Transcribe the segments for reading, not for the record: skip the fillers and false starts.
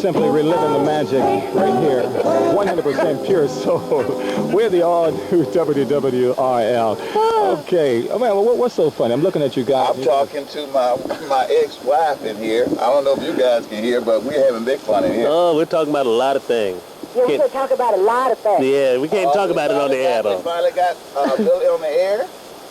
simply reliving the magic right here. 100% pure soul. We're the all-new WWRL. Okay. Oh, man, what's so funny? I'm looking at you guys. I'm talking to my ex-wife in here. I don't know if you guys can hear, but we're having big fun in here. Oh, we're talking about a lot of things. Yeah, we can talk about a lot of things. Yeah, we can't talk about it on the air, though. We finally got Millie on the air.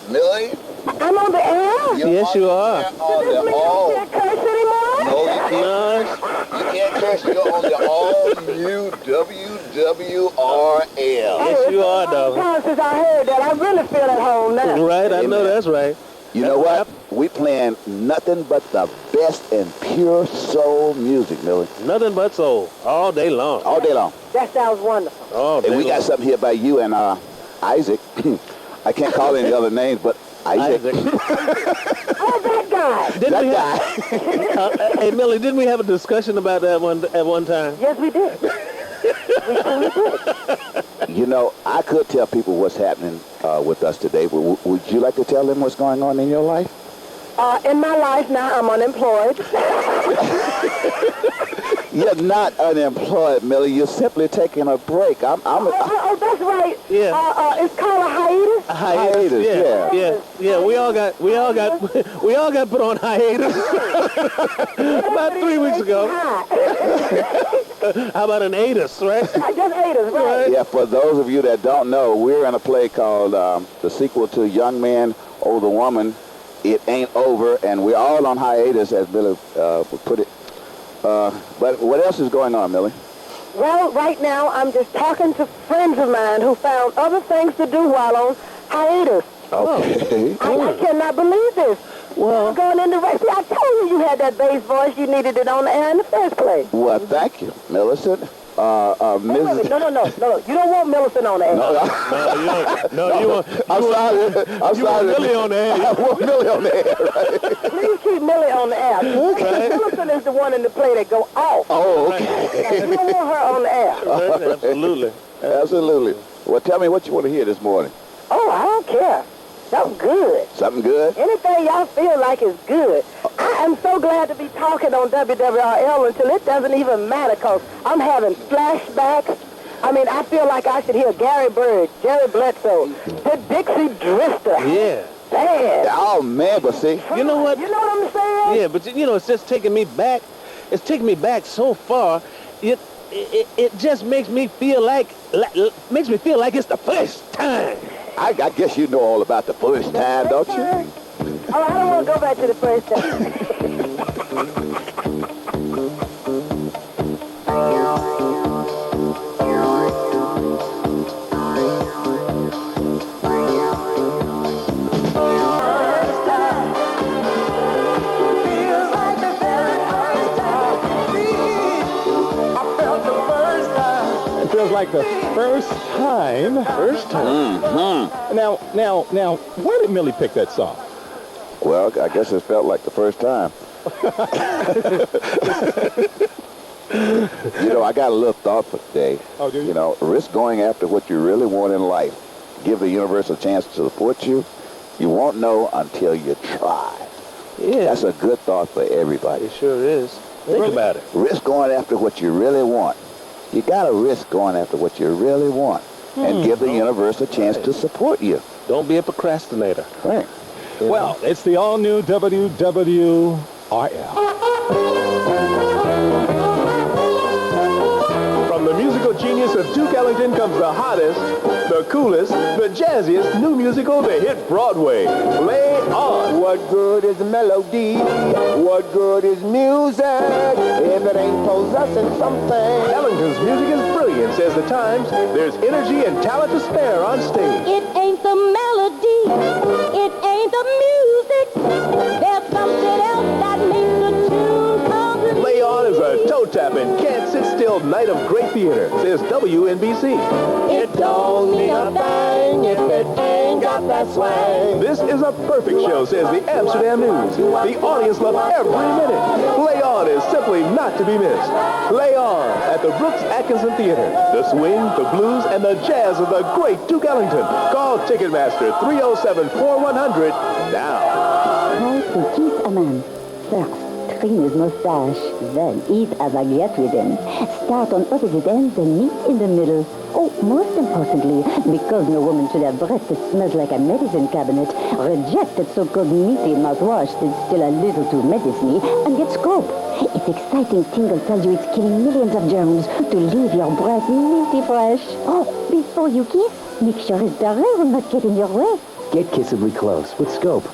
Millie? I'm on the air? Yes, you are. Does this mean I can't curse anymore? No, you can't. You can't curse. You're on the all-new WWRL. Yes, you are, though. Since I heard that, I really feel at home now. Right, I know that's right. You know what? We playing nothing but the best and pure soul music, Millie. Nothing but soul, all day long. All day long. That sounds wonderful. All day And we long. got something here by you and Isaac. I can't call any other names, but Isaac. Oh, that guy. Didn't we have, hey, Millie, didn't we have a discussion about that at one time? Yes, we did. We truly did. You know, I could tell people what's happening with us today. Would you like to tell them what's going on in your life? In my life now, I'm unemployed. You're not unemployed, Millie. You're simply taking a break. Oh, that's right. Yeah. It's called a hiatus. A hiatus. Yeah. We all got put on hiatus about 3 weeks ago. How about an atus, right? Just hiatus, right? Yeah, for those of you that don't know, we're in a play called the sequel to Young Man, Older Woman. It Ain't Over, and we're all on hiatus, as Millie put it. But what else is going on, Millie? Well, right now, I'm just talking to friends of mine who found other things to do while on hiatus. Okay. I cannot believe this. Well, Going in the race. See, I told you had that bass voice. You needed it on the air in the first place. Well, thank you, Millicent. No. You don't want Millicent on the air. you want Millie on the air. I want Millie on the air, right? Please keep Millie on the air. Millicent is the one in the play that go off. Oh, okay. You don't want her on the air. Absolutely. Absolutely. Well, tell me what you want to hear this morning. Oh, I don't care. Something good. Something good? Anything y'all feel like is good. I am so glad to be talking on WWRL until it doesn't even matter, because I'm having flashbacks. I mean, I feel like I should hear Gary Bird, Jerry Bledsoe, the Dixie Drister. Yeah. Bad. Oh, man, but see. You know what? You know what I'm saying? Yeah, but it's just taking me back. It's taking me back so far. It just makes me feel like it's the first time. I guess you know all about the first time, don't you? Oh, I don't want to go back to the first time. Feels like the first time. First time. Mm-hmm. Now, why did Millie pick that song? Well, I guess it felt like the first time. I got a little thought for today. Oh, do you? Risk going after what you really want in life. Give the universe a chance to support you. You won't know until you try. Yeah. That's a good thought for everybody. It sure is. Think about it. Risk going after what you really want. You got to risk going after what you really want and give the universe a chance to support you. Don't be a procrastinator. Right. Well, it's the all-new WWRL. From the musical genius of Duke Ellington comes the hottest, the coolest, the jazziest new musical to hit Broadway. Play on. What good is melody? What good is music if it ain't possessing something? Ellington's music is brilliant, says the Times. There's energy and talent to spare on stage. It ain't the melody, it ain't the music. There's something else that makes the tune complete. Play On is a toe-tapping, can't-sit-still night of great theater, says WNBC. It don't mean a thing if it ain't got that swing. This is a perfect show, says the Amsterdam News. The audience loved every minute. Play On is simply not to be missed. Play On at the Brooks Atkinson Theater. The swing, the blues, and the jazz of the great Duke Ellington. Call Ticketmaster 307-4100 now. Call pour 10 amène. Certes, trim his mustache, then eat a baguette with him. Start on opposite ends and meet in the middle. Oh, most importantly, because no woman should have breath that smells like a medicine cabinet, reject that so-called meaty mouthwash that's still a little too medicine-y, and get Scope. Its exciting tingle tells you it's killing millions of germs to leave your breath minty fresh. Oh, before you kiss, make sure his diarrhea will not get in your way. Get kissably close with Scope.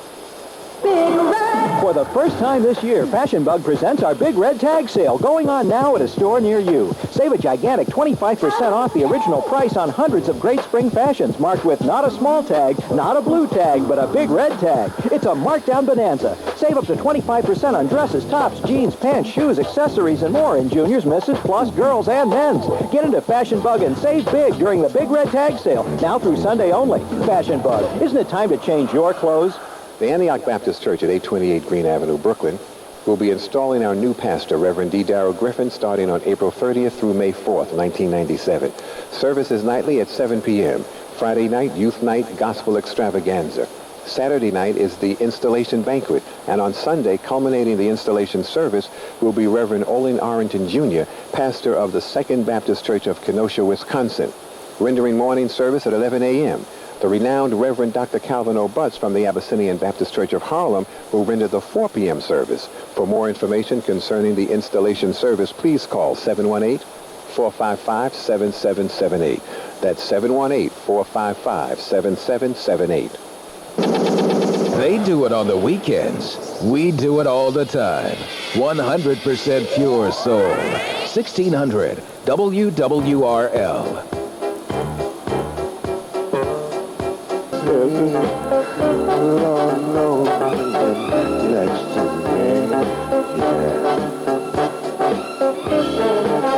Big Red! For the first time this year, Fashion Bug presents our Big Red Tag Sale, going on now at a store near you. Save a gigantic 25% off the original price on hundreds of great spring fashions, marked with not a small tag, not a blue tag, but a big red tag. It's a markdown bonanza. Save up to 25% on dresses, tops, jeans, pants, shoes, accessories, and more in juniors, misses, plus girls and men's. Get into Fashion Bug and save big during the Big Red Tag Sale, now through Sunday only. Fashion Bug, isn't it time to change your clothes? The Antioch Baptist Church at 828 Green Avenue, Brooklyn, will be installing our new pastor, Reverend D. Darrell Griffin, starting on April 30th through May 4th, 1997. Service is nightly at 7 p.m. Friday night, youth night, gospel extravaganza. Saturday night is the installation banquet, and on Sunday, culminating the installation service, will be Reverend Olin Arrington, Jr., pastor of the Second Baptist Church of Kenosha, Wisconsin, rendering morning service at 11 a.m. The renowned Reverend Dr. Calvin O'Butts from the Abyssinian Baptist Church of Harlem will render the 4 p.m. service. For more information concerning the installation service, please call 718-455-7778. That's 718-455-7778. They do it on the weekends. We do it all the time. 100% pure soul. 1600 WWRL.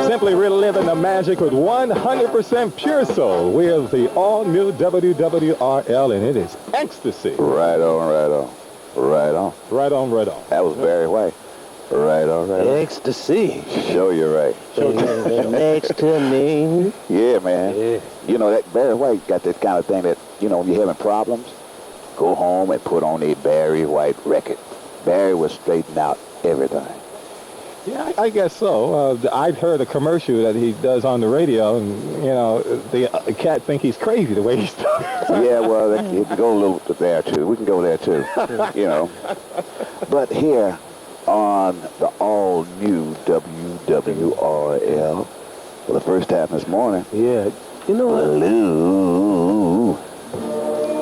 Simply reliving the magic with 100% pure soul. We have the all-new WWRL, and it is ecstasy. Right on, right on. Right on. Right on, right on. That was Barry White. Right on, right on. Ecstasy. Show you right. Next to me. Yeah, man. Yeah. You know, that Barry White got this kind of thing that, you know, when you're having problems, go home and put on a Barry White record. Barry will straighten out everything. Yeah, I guess so. I've heard a commercial that he does on the radio, and, you know, the cat think he's crazy the way he's talking. Yeah, well, you can go a little bit there, too. We can go there, too, you know. But here on the all-new WWRL, for the first time this morning, Yeah. You know what? Blue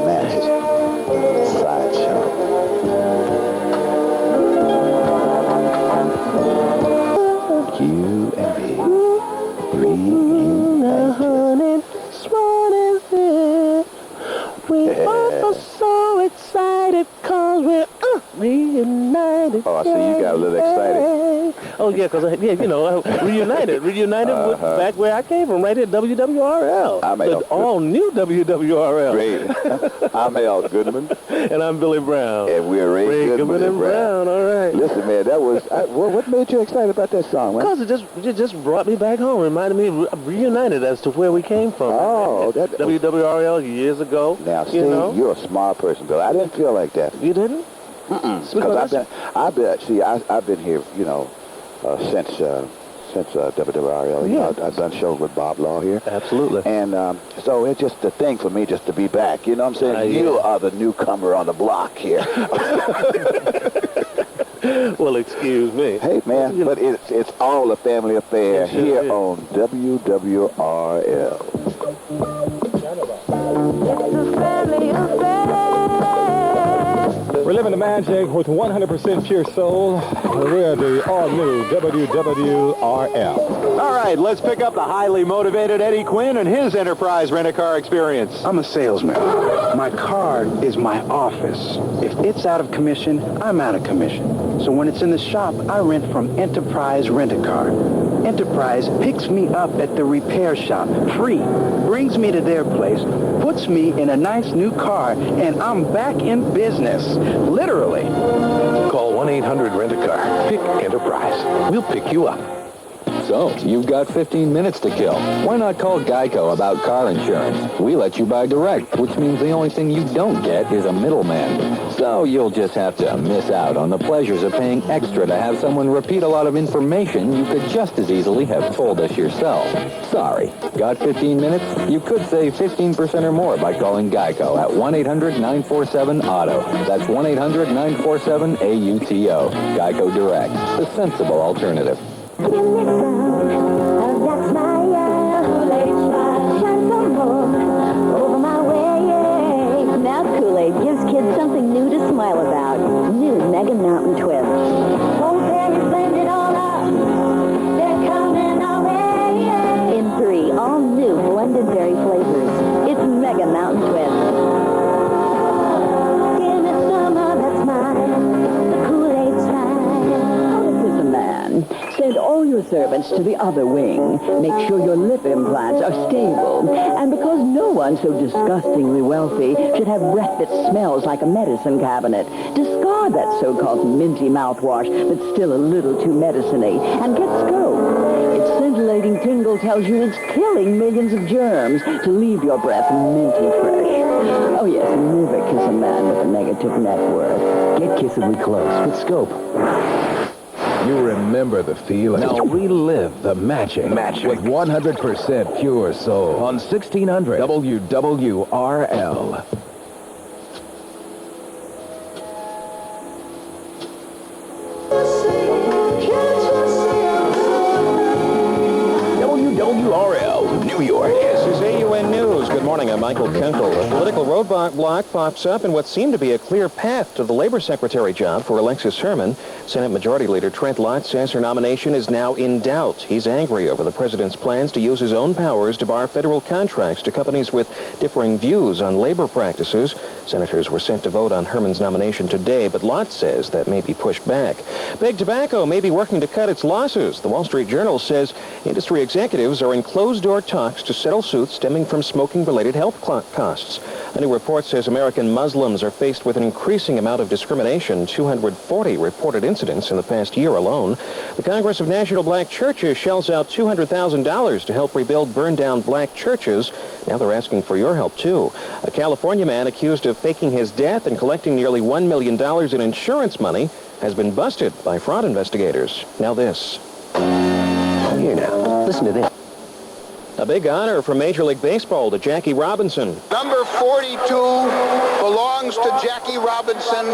Magic Sideshow. You and me reunited. We both are so excited because we're reunited. Oh, I see you got a little excited. Oh, yeah, because, you know, reunited with back where I came from, right here, WWRL. I'm the all-new WWRL. Great. I'm Al Goodman. And I'm Billy Brown. And we're Ray Goodman and Brown. All right. Listen, man, that was... what made you excited about that song, man? Because it just brought me back home, reminded me reunited as to where we came from. Oh, that... WWRL years ago. Now, see, you know? you're a smart person, Bill. I didn't feel like that. You didn't? Because I've been here, you know, since WWRL. You know, I've done shows with Bob Law here. Absolutely. And so it's just a thing for me just to be back. You know what I'm saying? You are the newcomer on the block here. Well, excuse me. Hey, man, but it's all a family affair here on WWRL. It's a family affair. We're living the magic with 100% pure soul. We're the all-new WWRL. All right, let's pick up the highly motivated Eddie Quinn and his enterprise rent-a-car experience. I'm a salesman. My car is my office. If it's out of commission, I'm out of commission. So when it's in the shop, I rent from Enterprise Rent-A-Car. Enterprise picks me up at the repair shop, free, brings me to their place, puts me in a nice new car, and I'm back in business. Literally. Call 1-800-RENT-A-CAR. Pick Enterprise. We'll pick you up. So, you've got 15 minutes to kill. Why not call Geico about car insurance? We let you buy direct, which means the only thing you don't get is a middleman. So, you'll just have to miss out on the pleasures of paying extra to have someone repeat a lot of information you could just as easily have told us yourself. Sorry. Got 15 minutes? You could save 15% or more by calling Geico at 1-800-947-AUTO. That's 1-800-947-AUTO. Geico Direct, the sensible alternative. Now Kool-Aid gives kids something new to smile about. New Mega Mountain Twist. Won't they blend it all up? They're coming our way. In 3 all-new blended berry flavors. It's Mega Mountain Twist. Give me some of that smile. The Kool-Aid smile. This is a man. Send all your servants to the other wing. Make sure your lip implants are stable. And because no one so disgustingly wealthy should have breath that smells like a medicine cabinet, discard that so-called minty mouthwash that's still a little too medicine-y and get Scope. Its scintillating tingle tells you it's killing millions of germs to leave your breath minty fresh. Oh yes, never kiss a man with a negative net worth. Get kissably close with Scope. You remember the feeling. Now relive the magic. With 100% pure soul on 1600 WWRL. WWRL, New York. This is AUN News. Good morning, I'm Michael Kunkel. A political roadblock pops up in what seemed to be a clear path to the Labor Secretary job for Alexis Herman. Senate Majority Leader Trent Lott says her nomination is now in doubt. He's angry over the president's plans to use his own powers to bar federal contracts to companies with differing views on labor practices. Senators were sent to vote on Herman's nomination today, but Lott says that may be pushed back. Big Tobacco may be working to cut its losses. The Wall Street Journal says industry executives are in closed-door talks to settle suits stemming from smoking-related health costs. A new report says American Muslims are faced with an increasing amount of discrimination, 240 reported incidents in the past year alone. The Congress of National Black Churches shells out $200,000 to help rebuild burned-down black churches. Now they're asking for your help, too. A California man accused of faking his death and collecting nearly $1 million in insurance money has been busted by fraud investigators. Now this. Here now, listen to this. A big honor from Major League Baseball to Jackie Robinson. Number 42 belongs to Jackie Robinson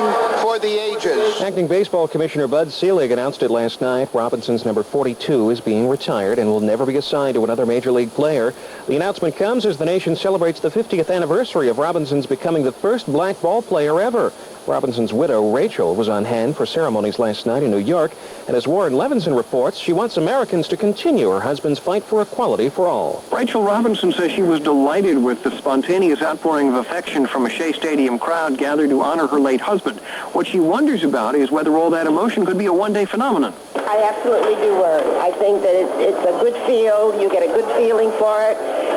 for the ages. Acting Baseball Commissioner Bud Selig announced it last night. Robinson's number 42 is being retired and will never be assigned to another Major League player. The announcement comes as the nation celebrates the 50th anniversary of Robinson's becoming the first black ball player ever. Robinson's widow, Rachel, was on hand for ceremonies last night in New York, and as Warren Levinson reports, she wants Americans to continue her husband's fight for equality for all. Rachel Robinson says she was delighted with the spontaneous outpouring of affection from a Shea Stadium crowd gathered to honor her late husband. What she wonders about is whether all that emotion could be a one-day phenomenon. I absolutely do worry. I think that it's a good feel. You get a good feeling for it,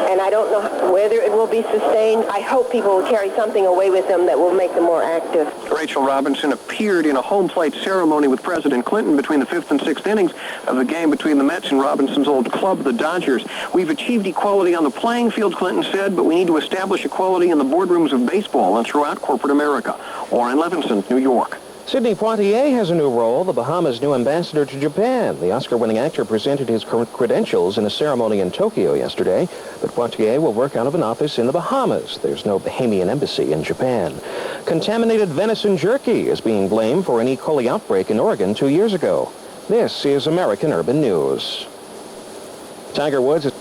and I don't know whether it will be sustained. I hope people will carry something away with them that will make them more active. Rachel Robinson appeared in a home plate ceremony with President Clinton between the 5th and 6th innings of the game between the Mets and Robinson's old club, the Dodgers. We've achieved equality on the playing field, Clinton said, but we need to establish equality in the boardrooms of baseball and throughout corporate America. Warren Levinson, New York. Sidney Poitier has a new role, the Bahamas' new ambassador to Japan. The Oscar-winning actor presented his credentials in a ceremony in Tokyo yesterday, but Poitier will work out of an office in the Bahamas. There's no Bahamian embassy in Japan. Contaminated venison jerky is being blamed for an E. coli outbreak in Oregon 2 years ago. This is American Urban News. Tiger Woods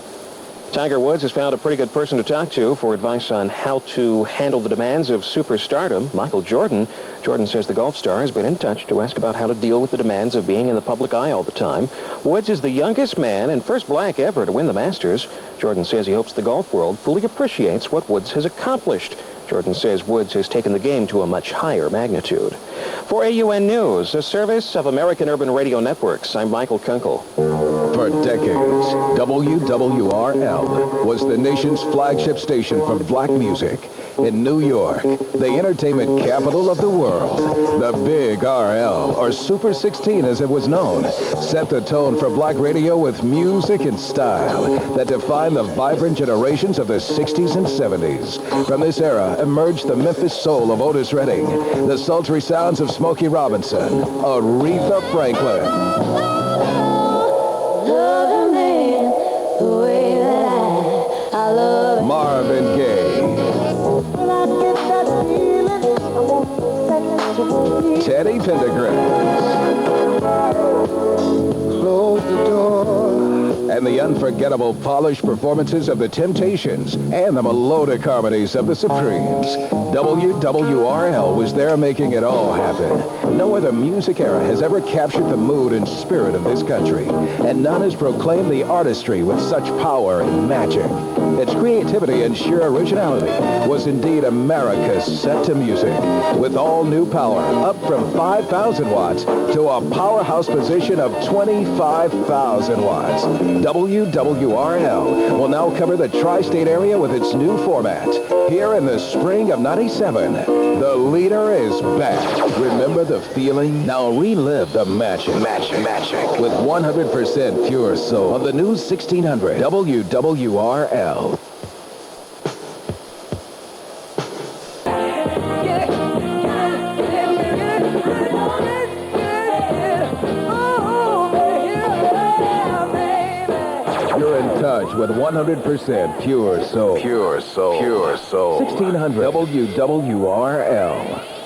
has found a pretty good person to talk to for advice on how to handle the demands of superstardom. Michael Jordan. Jordan says the golf star has been in touch to ask about how to deal with the demands of being in the public eye all the time. Woods is the youngest man and first black ever to win the Masters. Jordan says he hopes the golf world fully appreciates what Woods has accomplished. Jordan says Woods has taken the game to a much higher magnitude. For AUN News, a service of American Urban Radio Networks, I'm Michael Kunkel. For decades, WWRL was the nation's flagship station for black music. in New York, the entertainment capital of the world. The Big RL, or Super 16 as it was known, set the tone for black radio with music and style that defined the vibrant generations of the 60s and 70s. From this era emerged the Memphis soul of Otis Redding, the sultry sounds of Smokey Robinson, Aretha Franklin, Marvin Gaye, Teddy Pendergrass, Close the door. and the unforgettable polished performances of the Temptations and the melodic harmonies of the Supremes. WWRL was there making it all happen. No other music era has ever captured the mood and spirit of this country, and none has proclaimed the artistry with such power and magic. Its creativity and sheer originality was indeed America's set to music, with all new power up from 5,000 watts to a powerhouse position of 25,000 watts. WWRL will now cover the tri-state area with its new format. Here in the spring of '97, the leader is back. Remember the feeling? Now relive the magic with 100% pure soul on the new 1600 WWRL. You're in touch with 100% pure soul. Pure soul. Pure soul. 1600 WWRL.